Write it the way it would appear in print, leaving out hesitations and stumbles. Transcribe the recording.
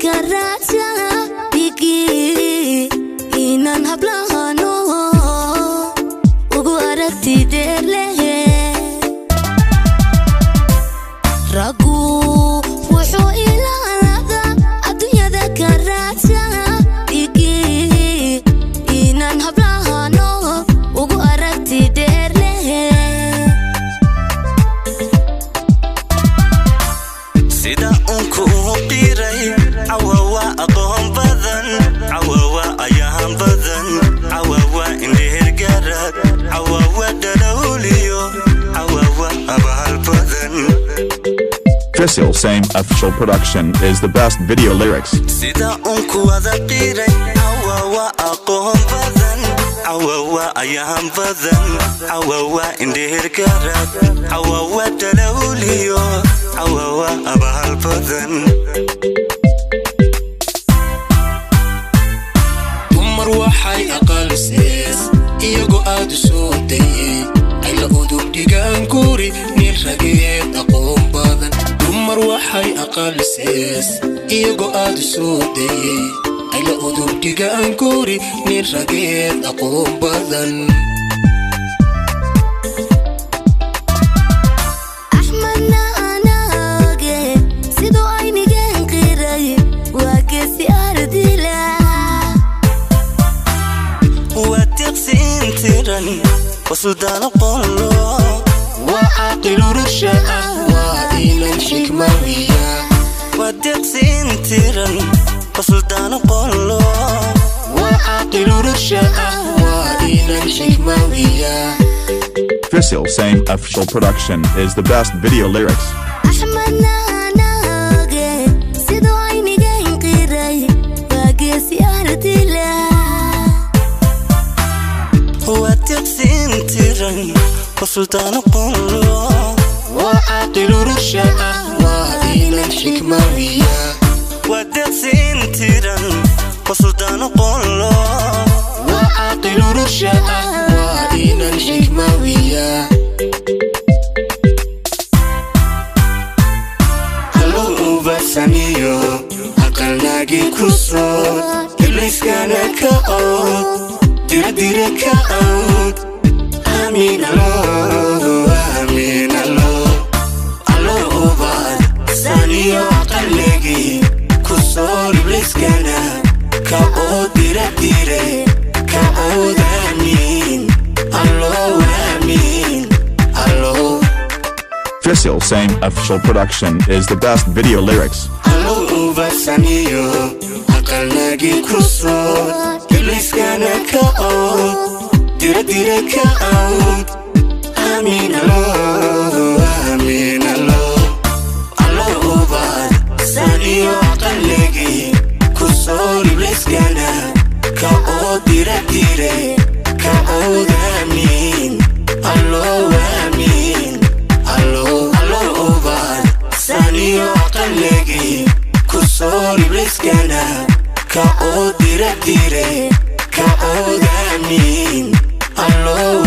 karaja digi inan hablahano ugu aragti derle ragu wuxuu ilaalada adduunyada karaja digi inan hablahano ugu aragti derle sida unku qiray awawa aqoon badan awawa ayaan badan awawa indheer garad awawa dalawliyo awawa abal badan Trissil Same Official Production is the best video lyrics. sida unku wada qiray awawa aqoon badan awawa ayaan badan awawa indheer garad awawa dalawliyo awawa abal badan dumar waxay aqalsiis iyagu aad soo dayay ay la udub dhigaan guri nin rageed aqoon badan dumar waxay aqalsiis iyagu aad soo dayay ay la udub dhigaan guri nin rageed aqoon badan وسودان قلو وعاقل رشاء وإلى الحكموية ودقسين تيرن وسودان قلو وعاقل رشاء وإلى الحكموية Trissil Same Official Production is the best video lyrics. ودقسين تيرن وسودان قلو وعاقل رشاء وإلى الحكموية ودقسين تيرن وسودان قلو وعاقل رشاء وإلى الحكموية هلو بسانيو أقلناكي كسو إبليس كان كأوت دير كأوت آمين الله آمين الله الله بعد سانيو أقلناكي كسو إبليس كان كأوت دير كأوت آمين الله آمين الله Trissil Same Official Production is the best video lyrics. هلو بسانيو أقلناكي كسو إبليس كان كأوت دير كأوت آمين الله آمين الله الله بعد سانيو أقلناكي كسو إبليس كان كأوت دير كأوت آمين الله آمين الله بعد سانيو أقلناكي كسو إبليس كان كأوت دير كأوت آمين الله